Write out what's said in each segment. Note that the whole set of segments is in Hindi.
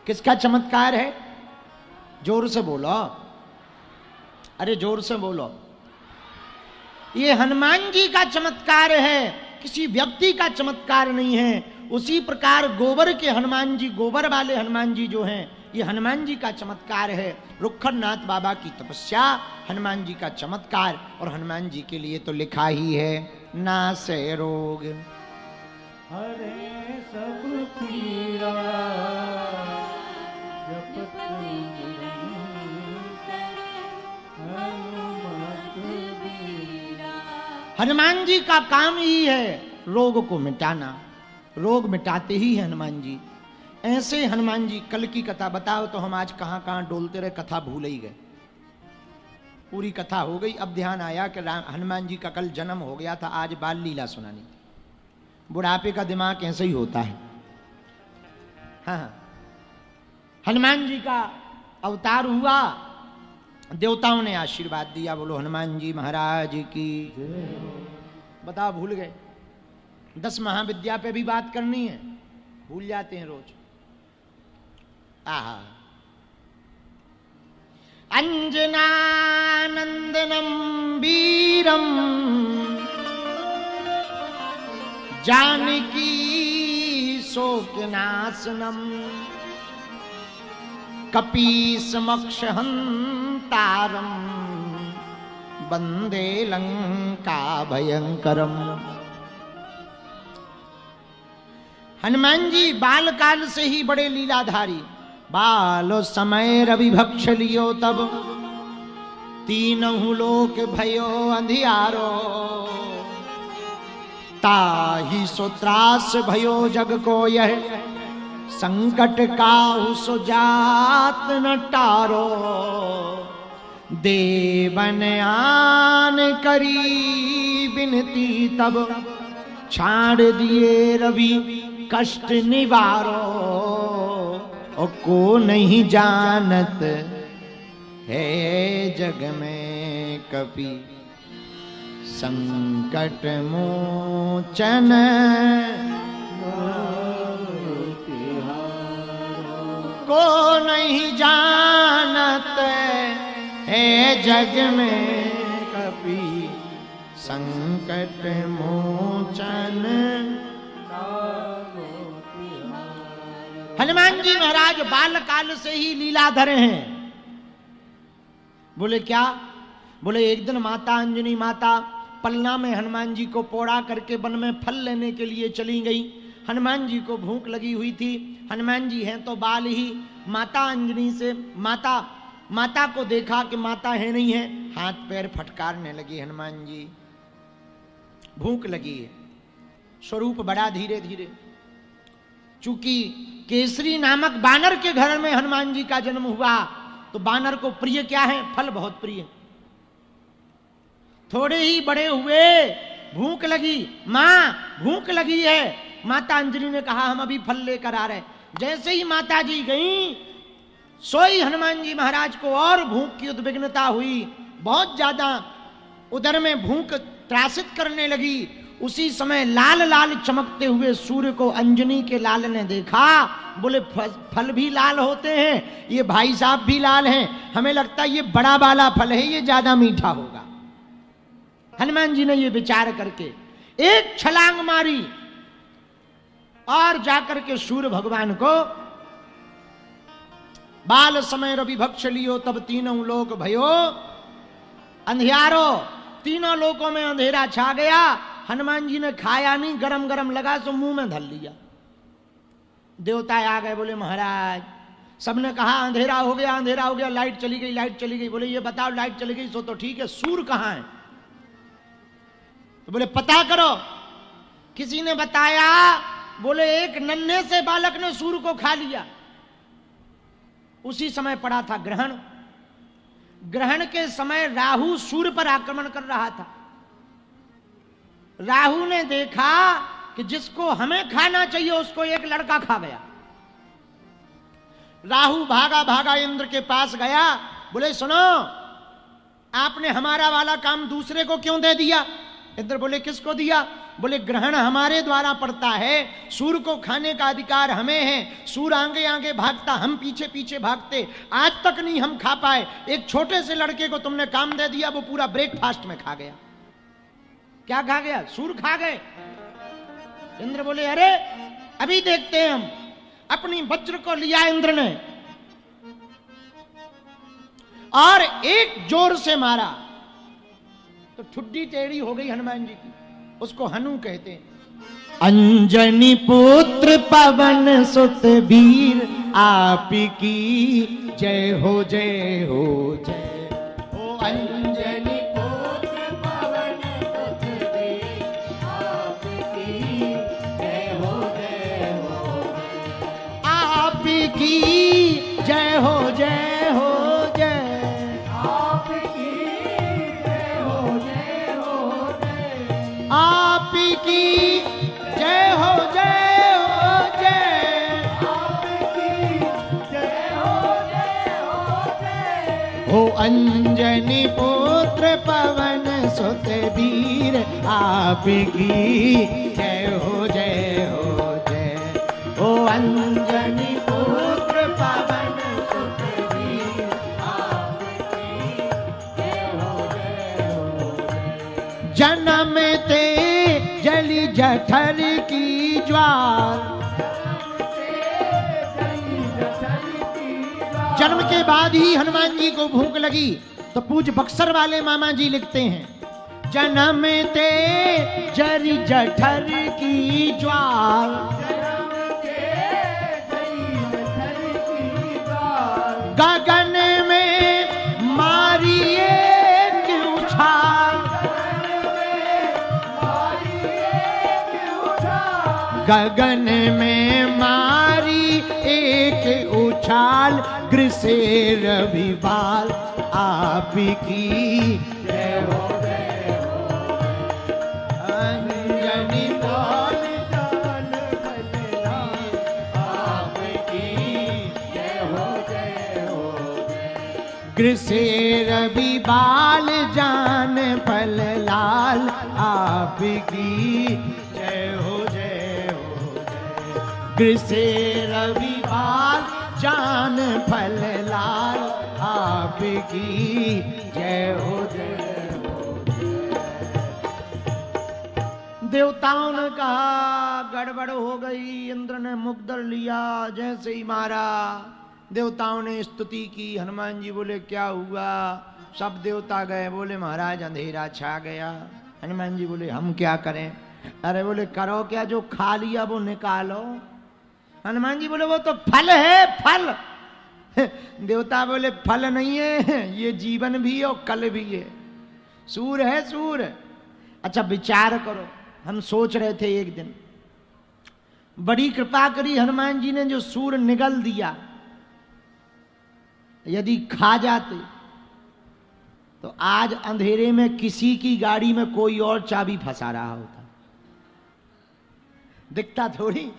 किसका चमत्कार है? जोर से बोलो, अरे जोर से बोलो। ये हनुमान जी का चमत्कार है, किसी व्यक्ति का चमत्कार नहीं है। उसी प्रकार गोबर के हनुमान जी, गोबर वाले हनुमान जी जो हैं, ये हनुमान जी का चमत्कार है। रुखरनाथ बाबा की तपस्या हनुमान जी का चमत्कार। और हनुमान जी के लिए तो लिखा ही है, नासे रोग हरे सब पीरा जपत हनुमत बीरा। हनुमान जी का काम ही है रोग को मिटाना। रोग मिटाते ही है हनुमान जी। ऐसे हनुमान जी, कल की कथा बताओ तो हम आज कहां कहां डोलते रहे, कथा भूल ही गए। पूरी कथा हो गई, अब ध्यान आया कि हनुमान जी का कल जन्म हो गया था, आज बाल लीला सुनानी थी। बुढ़ापे का दिमाग ऐसे ही होता है। हाँ, हनुमान जी का अवतार हुआ, देवताओं ने आशीर्वाद दिया, बोलो हनुमान जी महाराज की। बताओ भूल गए। 10 महाविद्या पे भी बात करनी है, भूल जाते हैं रोज। आहा, अंजनानंदनम वीरम जानकी शोकनाशनम कपीसमक्ष हंतारम वंदे लंका भयंकरम। हनुमान जी बाल काल से ही बड़े लीलाधारी। बालो समय रवि भक्ष लियो तब तीनहु लोक भयो अंधियारो। ताहि सो त्रास भयो जग को यह संकट काहु सो जात न टारो। देवन आन करी बिनती तब छाड़ दिए रवि कष्ट निवारो। और को नहीं जानत है जग में कपि संकट मोचन। को नहीं जानत है जग में कपि संकट मोचन। हनुमान जी महाराज बाल काल से ही लीलाधर हैं। बोले क्या? बोले एक दिन माता अंजनी माता पलना में हनुमान जी को पोड़ा करके वन में फल लेने के लिए चली गई। हनुमान जी को भूख लगी हुई थी। हनुमान जी हैं तो बाल ही। माता अंजनी से माता को देखा कि माता है नहीं है, हाथ पैर फटकारने लगी। हनुमान जी भूख लगी है, स्वरूप बड़ा धीरे धीरे। चूंकि केसरी नामक बानर के घर में हनुमान जी का जन्म हुआ, तो बानर को प्रिय क्या है? फल बहुत प्रिय। थोड़े ही बड़े हुए, भूख लगी, मां भूख लगी है। माता अंजनी ने कहा हम अभी फल लेकर आ रहे। जैसे ही माता जी गई, सोई हनुमान जी महाराज को और भूख की उद्विग्नता हुई, बहुत ज्यादा उदर में भूख त्रासित करने लगी। उसी समय लाल लाल चमकते हुए सूर्य को अंजनी के लाल ने देखा। बोले फल भी लाल होते हैं, ये भाई साहब भी लाल हैं, हमें लगता है ये बड़ा वाला फल है, ये ज्यादा मीठा होगा। हनुमान जी ने ये विचार करके एक छलांग मारी और जाकर के सूर्य भगवान को बाल समय रवि भक्ष लियो तब तीनों लोक भयो अंधियारो। तीनों लोकों में अंधेरा छा गया। हनुमान जी ने खाया नहीं, गरम गरम लगा तो मुंह में धर लिया। देवता आ गए, बोले महाराज, सबने कहा अंधेरा हो गया, अंधेरा हो गया, लाइट चली गई, लाइट चली गई। बोले ये बताओ लाइट चली गई सो तो ठीक है, सूर्य कहां है? तो बोले पता करो। किसी ने बताया, बोले एक नन्हे से बालक ने सूर्य को खा लिया। उसी समय पड़ा था ग्रहण। ग्रहण के समय राहु सूर्य पर आक्रमण कर रहा था। राहु ने देखा कि जिसको हमें खाना चाहिए उसको एक लड़का खा गया। राहु भागा भागा इंद्र के पास गया। बोले सुनो, आपने हमारा वाला काम दूसरे को क्यों दे दिया? इंद्र बोले किसको दिया? बोले ग्रहण हमारे द्वारा पड़ता है, सूर को खाने का अधिकार हमें है, सूर आगे आगे भागता, हम पीछे पीछे भागते, आज तक नहीं हम खा पाए। एक छोटे से लड़के को तुमने काम दे दिया, वो पूरा ब्रेकफास्ट में खा गया। क्या खा गया? सूर खा गए। इंद्र बोले अरे अभी देखते हैं हम। अपनी वज्र को लिया इंद्र ने और एक जोर से मारा तो ठुड्डी टेढ़ी हो गई हनुमान जी की। उसको हनु कहते हैं। अंजनी पुत्र पवन सुत वीर आपकी जय हो जय हो जय हो। अंजनी पुत्र पवन सुत वीर आपकी जय हो जय हो। आपकी जय हो जय हो जय। आपकी जय हो जय हो जय। आपकी जय हो जय हो जय। हो अंजनी पुत्र पवन सुत वीर आपकी जय हो जय हो जय। हो अंजनी पुत्र पवन सुत वीर आपकी जय हो जय हो जय। जन्म ते जली जठर की ज्वार, जन्म के बाद ही हनुमान जी को भूख लगी तो पूज बक्सर वाले मामा जी लिखते हैं जन्म ते जली जठर की ज्वार, गगन में मारी एक उछाल, गगन में मारी एक उछाल, ग्रसेर विवाल आपकी जय हो जय हो। अंजनी बोल जान भजनाल आपकी जय हो जय हो। ग्रसेर विवाल जान फल लाल आपकी जय हो जय हो। ग्रसेर विवाल जान फल लाल आपकी जय हो जय हो। देवताओं ने कहा गड़बड़ हो गई, इंद्र ने मुकदर लिया, जैसे ही मारा देवताओं ने स्तुति की। हनुमान जी बोले क्या हुआ? सब देवता गए, बोले महाराज अंधेरा छा गया। हनुमान जी बोले हम क्या करें? अरे बोले करो क्या, जो खा लिया वो निकालो। हनुमान जी बोले वो तो फल है फल। देवता बोले फल नहीं है, ये जीवन भी है और कल भी है, सूर है सूर। अच्छा विचार करो, हम सोच रहे थे एक दिन, बड़ी कृपा करी हनुमान जी ने जो सूर निगल दिया, यदि खा जाते तो आज अंधेरे में किसी की गाड़ी में कोई और चाबी फंसा रहा होता, दिखता थोड़ी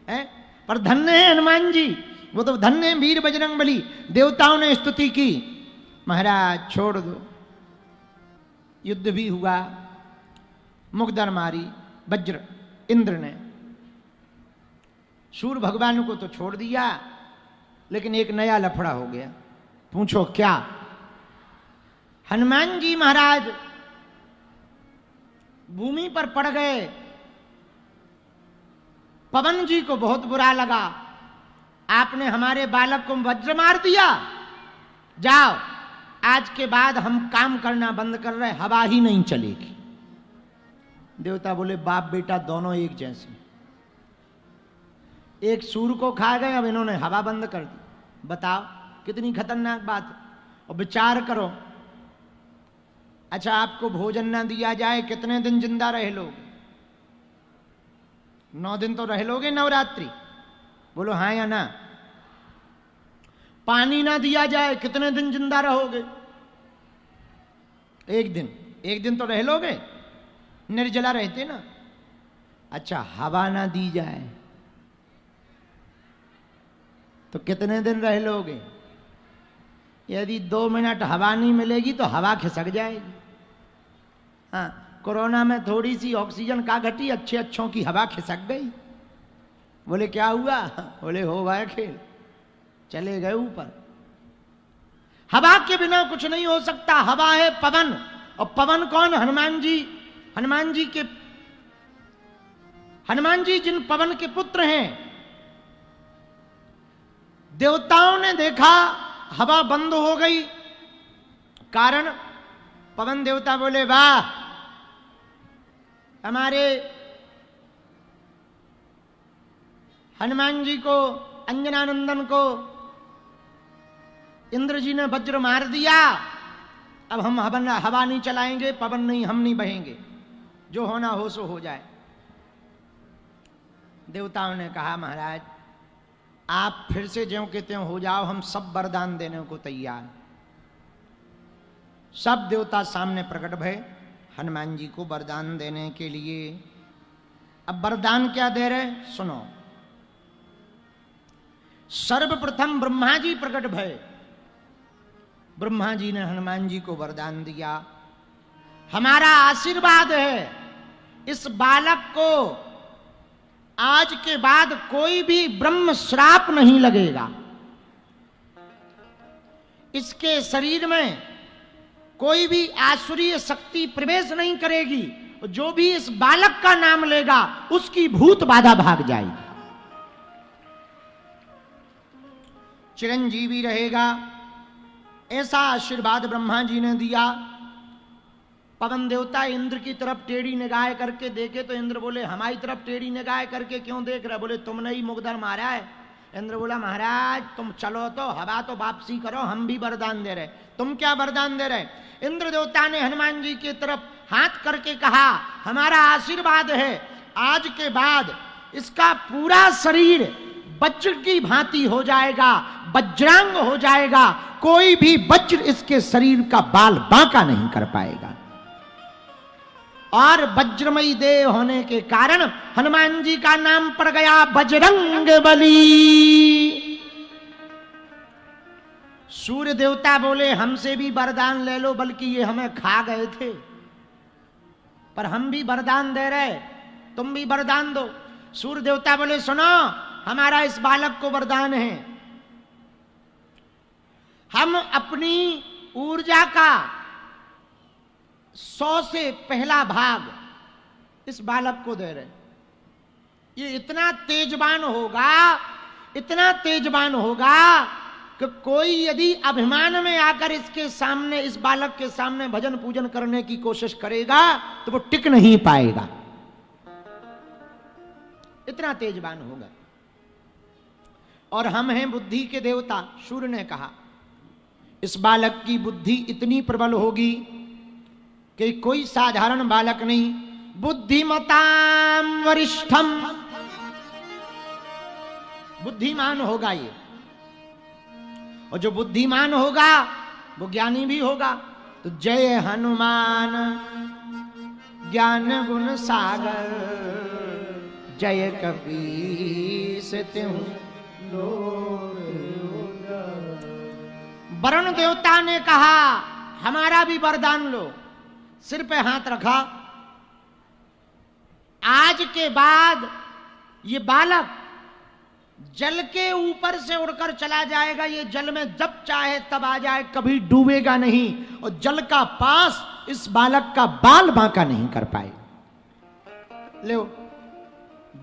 है। पर धन्य है हनुमान जी, वो तो धन्य है वीर बजरंगबली। देवताओं ने स्तुति की, महाराज छोड़ दो। युद्ध भी हुआ, मुकदर मारी वज्र इंद्र ने। सूर्य भगवान को तो छोड़ दिया, लेकिन एक नया लफड़ा हो गया। पूछो क्या? हनुमान जी महाराज भूमि पर पड़ गए। पवन जी को बहुत बुरा लगा, आपने हमारे बालक को वज्र मार दिया, जाओ आज के बाद हम काम करना बंद कर रहे, हवा ही नहीं चलेगी। देवता बोले बाप बेटा दोनों एक जैसे, एक सूर्य को खा गए, अब इन्होंने हवा बंद कर दी। बताओ कितनी खतरनाक बात है। और विचार करो, अच्छा आपको भोजन ना दिया जाए कितने दिन जिंदा रह लोगे? 9 दिन तो रह लोगे नवरात्रि, बोलो हाँ या ना? पानी ना दिया जाए कितने दिन जिंदा रहोगे? एक दिन तो रह लोगे, निर्जला रहते ना। अच्छा हवा ना दी जाए तो कितने दिन रह लोगे? यदि 2 मिनट हवा नहीं मिलेगी तो हवा खिसक जाएगी। हाँ कोरोना में थोड़ी सी ऑक्सीजन का घटी, अच्छे अच्छों की हवा खिसक गई। बोले क्या हुआ? बोले हो गए खेल, चले गए ऊपर। हवा के बिना कुछ नहीं हो सकता। हवा है पवन, और पवन कौन? हनुमान जी। हनुमान जी जिन पवन के पुत्र हैं। देवताओं ने देखा हवा बंद हो गई, कारण पवन देवता बोले वाह, हमारे हनुमान जी को, अंजनानंदन को इंद्र जी ने वज्र मार दिया, अब हम हवा नहीं चलाएंगे, पवन नहीं, हम नहीं बहेंगे, जो होना हो सो हो जाए। देवताओं ने कहा महाराज आप फिर से ज्यों के त्यों हो जाओ, हम सब वरदान देने को तैयार। सब देवता सामने प्रकट भय हनुमान जी को वरदान देने के लिए। अब वरदान क्या दे रहे सुनो। सर्वप्रथम ब्रह्मा जी प्रकट भय। ब्रह्मा जी ने हनुमान जी को वरदान दिया, हमारा आशीर्वाद है इस बालक को आज के बाद कोई भी ब्रह्म श्राप नहीं लगेगा, इसके शरीर में कोई भी आसुरीय शक्ति प्रवेश नहीं करेगी, जो भी इस बालक का नाम लेगा उसकी भूत बाधा भाग जाएगी, चिरंजीवी रहेगा। ऐसा आशीर्वाद ब्रह्मा जी ने दिया। पवन देवता इंद्र की तरफ टेढ़ी निगाह करके देखे तो इंद्र बोले हमारी तरफ टेढ़ी निगाह करके क्यों देख रहे? बोले तुमने ही मुगदर मारा है। इंद्र बोला महाराज तुम चलो तो हवा तो वापसी करो, हम भी वरदान दे रहे। तुम क्या वरदान दे रहे? इंद्र देवता ने हनुमान जी की तरफ हाथ करके कहा हमारा आशीर्वाद है आज के बाद इसका पूरा शरीर वज्र की भांति हो जाएगा, वज्रांग हो जाएगा, कोई भी वज्र इसके शरीर का बाल बांका नहीं कर पाएगा। और वज्रमयी देह होने के कारण हनुमान जी का नाम पड़ गया बजरंग बली। सूर्य देवता बोले हमसे भी वरदान ले लो, बल्कि ये हमें खा गए थे, पर हम भी वरदान दे रहे, तुम भी वरदान दो। सूर्य देवता बोले सुनो हमारा इस बालक को वरदान है, हम अपनी ऊर्जा का 100 से पहला भाग इस बालक को दे रहे। ये इतना तेजवान होगा कि कोई यदि अभिमान में आकर इसके सामने, इस बालक के सामने भजन पूजन करने की कोशिश करेगा तो वो टिक नहीं पाएगा, इतना तेजवान होगा। और हम हैं बुद्धि के देवता। सूर्य ने कहा इस बालक की बुद्धि इतनी प्रबल होगी कि कोई साधारण बालक नहीं, बुद्धिमताम वरिष्ठम, बुद्धिमान होगा ये। और जो बुद्धिमान होगा वो ज्ञानी भी होगा। तो जय हनुमान ज्ञान गुण सागर, जय कपीस तिहुँ वरुण देवता ने कहा हमारा भी वरदान लो। सिर पे हाथ रखा, आज के बाद ये बालक जल के ऊपर से उड़कर चला जाएगा, ये जल में जब चाहे तब आ जाए, कभी डूबेगा नहीं, और जल का पास इस बालक का बाल बांका नहीं कर पाए। लो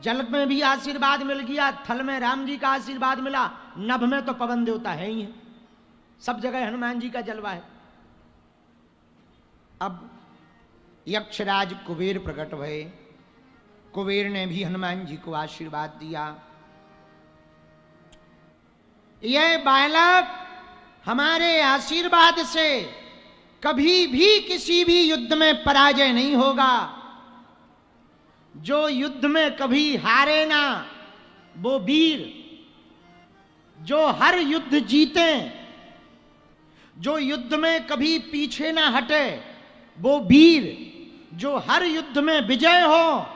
जल में भी आशीर्वाद मिल गया, थल में राम जी का आशीर्वाद मिला, नभ में तो पवन देवता है ही है, सब जगह हनुमान जी का जलवा है। अब यक्षराज कुबेर प्रकट हुए। कुबेर ने भी हनुमान जी को आशीर्वाद दिया, यह बालक हमारे आशीर्वाद से कभी भी किसी भी युद्ध में पराजय नहीं होगा, जो युद्ध में कभी हारे ना वो वीर, जो हर युद्ध जीते, जो युद्ध में कभी पीछे ना हटे वो वीर, जो हर युद्ध में विजय हो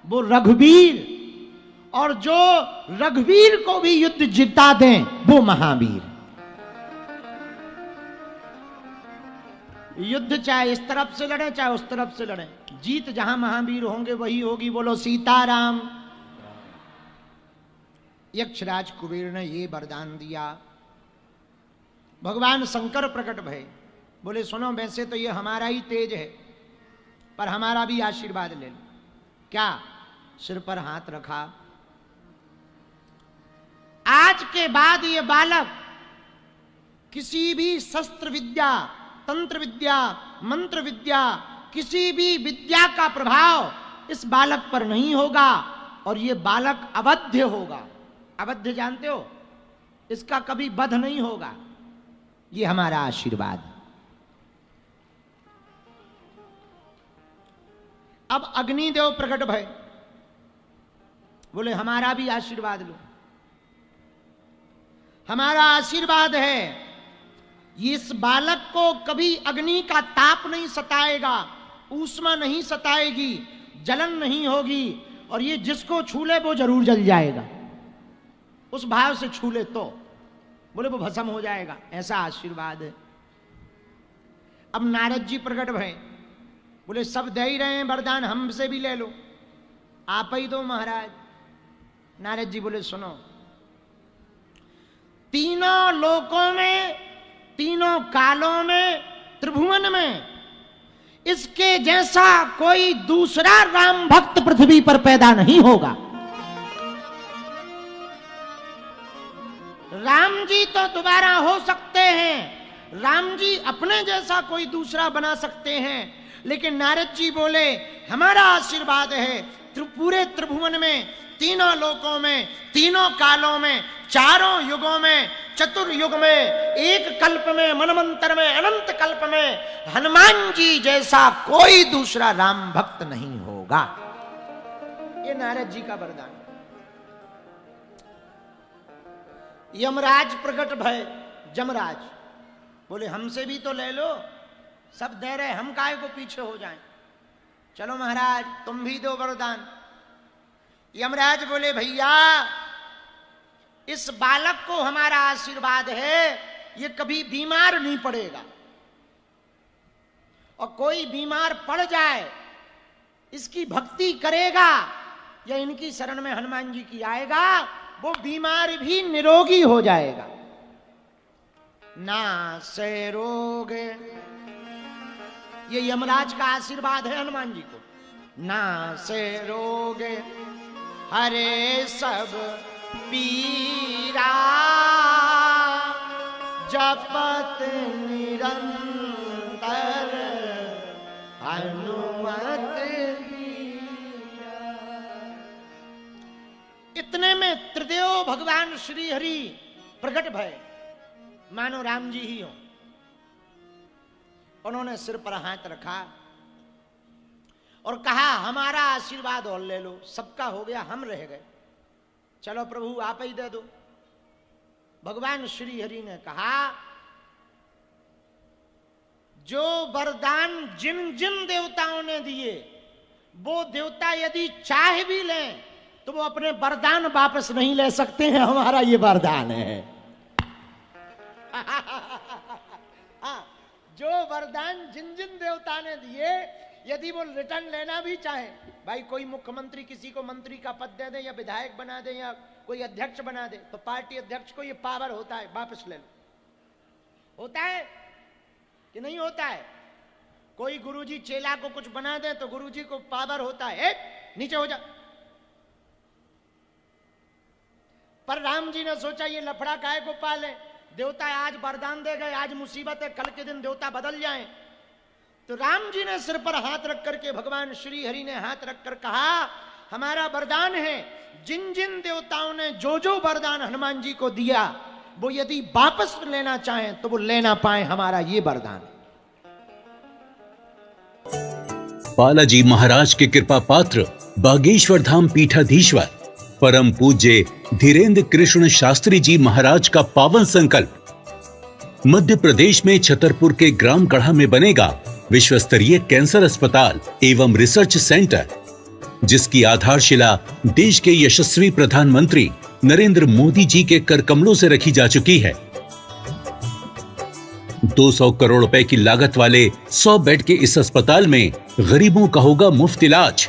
वो रघुवीर, और जो रघुवीर को भी युद्ध जिता दें वो महावीर। युद्ध चाहे इस तरफ से लड़े चाहे उस तरफ से लड़े, जीत जहां महावीर होंगे वही होगी। बोलो सीताराम। यक्षराज कुबेर ने ये वरदान दिया। भगवान शंकर प्रकट भये, बोले सुनो वैसे तो ये हमारा ही तेज है, पर हमारा भी आशीर्वाद ले लो। क्या? सिर पर हाथ रखा। आज के बाद ये बालक किसी भी शस्त्र विद्या, तंत्र विद्या, मंत्र विद्या, किसी भी विद्या का प्रभाव इस बालक पर नहीं होगा और ये बालक अवध्य होगा। अवध्य जानते हो? इसका कभी वध नहीं होगा। ये हमारा आशीर्वाद। अब अग्निदेव प्रकट भय, बोले हमारा भी आशीर्वाद लो। हमारा आशीर्वाद है इस बालक को कभी अग्नि का ताप नहीं सताएगा, ऊष्मा नहीं सताएगी, जलन नहीं होगी, और ये जिसको छू ले वो जरूर जल जाएगा। उस भाव से छू ले तो बोले वो भस्म हो जाएगा। ऐसा आशीर्वाद है। अब नारद जी प्रकट भये, बोले सब दे ही रहे हैं वरदान, हमसे भी ले लो, आप ही दो महाराज। नारद जी बोले सुनो, तीनों लोकों में, तीनों कालों में, त्रिभुवन में इसके जैसा कोई दूसरा राम भक्त पृथ्वी पर पैदा नहीं होगा। राम जी तो दोबारा हो सकते हैं, राम जी अपने जैसा कोई दूसरा बना सकते हैं, लेकिन नारद जी बोले हमारा आशीर्वाद है पूरे त्रिभुवन में, तीनों लोकों में, तीनों कालों में, चारों युगों में, चतुर्युग में, एक कल्प में, मनमंत्र में, अनंत कल्प में हनुमान जी जैसा कोई दूसरा राम भक्त नहीं होगा। ये नारद जी का वरदान। यमराज प्रकट भय, जमराज बोले हमसे भी तो ले लो, सब दे रहे, हम काहे को पीछे हो जाएं। चलो महाराज तुम भी दो वरदान। यमराज बोले भैया इस बालक को हमारा आशीर्वाद है, ये कभी बीमार नहीं पड़ेगा, और कोई बीमार पड़ जाए इसकी भक्ति करेगा या इनकी शरण में हनुमान जी की आएगा, वो बीमार भी निरोगी हो जाएगा। ना से रोग, ये यमराज का आशीर्वाद है हनुमान जी को। ना से रोग हरे सब पीरा, जपत निरंतर हनुमत। इतने में त्रिदेव भगवान श्री हरि प्रकट भये, मानो राम जी ही हो। उन्होंने सिर पर हाथ रखा और कहा हमारा आशीर्वाद और ले लो, सबका हो गया, हम रह गए, चलो प्रभु आप ही दे दो। भगवान श्री हरि ने कहा जो वरदान जिन जिन देवताओं ने दिए वो देवता यदि चाह भी लें तो वो अपने वरदान वापस नहीं ले सकते हैं, हमारा ये वरदान है। जो वरदान जिन जिन देवता ने दिए यदि वो रिटर्न लेना भी चाहे, भाई कोई मुख्यमंत्री किसी को मंत्री का पद दे दे या विधायक बना दे या कोई अध्यक्ष बना दे, तो पार्टी अध्यक्ष को ये पावर होता है वापस ले लो। होता है कि नहीं होता है? कोई गुरुजी चेला को कुछ बना दे तो गुरुजी को पावर होता है, नीचे हो जा। पर राम जी ने सोचा ये लफड़ा काहे को पाले, देवता आज वरदान दे गए, आज मुसीबत है, कल के दिन देवता बदल जाएं। तो राम जी ने सिर पर हाथ रख करके, भगवान श्री हरि ने हाथ रख कर कहा हमारा वरदान है, जिन जिन देवताओं ने जो जो वरदान हनुमान जी को दिया वो यदि वापस लेना चाहें तो वो लेना पाए, हमारा ये वरदान। बालाजी महाराज के कृपा पात्र बागेश्वर धाम पीठाधीश्वर परम पूज्य धीरेन्द्र कृष्ण शास्त्री जी महाराज का पावन संकल्प। मध्य प्रदेश में छतरपुर के ग्राम गढ़ा में बनेगा विश्व स्तरीय कैंसर अस्पताल एवं रिसर्च सेंटर, जिसकी आधारशिला देश के यशस्वी प्रधानमंत्री नरेंद्र मोदी जी के कर कमलों से रखी जा चुकी है। 200 करोड़ रुपए की लागत वाले 100 बेड के इस अस्पताल में गरीबों का होगा मुफ्त इलाज।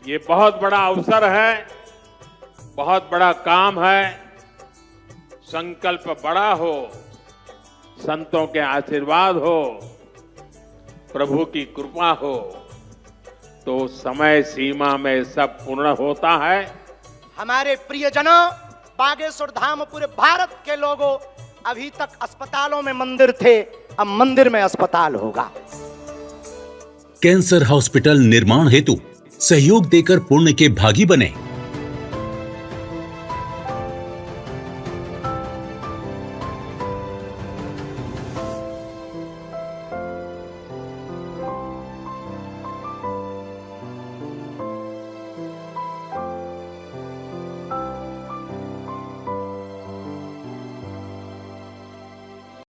ये बहुत बड़ा अवसर है, बहुत बड़ा काम है। संकल्प बड़ा हो, संतों के आशीर्वाद हो, प्रभु की कृपा हो, तो समय सीमा में सब पूर्ण होता है। हमारे प्रियजनों, बागेश्वर धाम पूरे भारत के लोगों, अभी तक अस्पतालों में मंदिर थे, अब मंदिर में अस्पताल होगा। कैंसर हॉस्पिटल निर्माण हेतु सहयोग देकर पुण्य के भागी बने।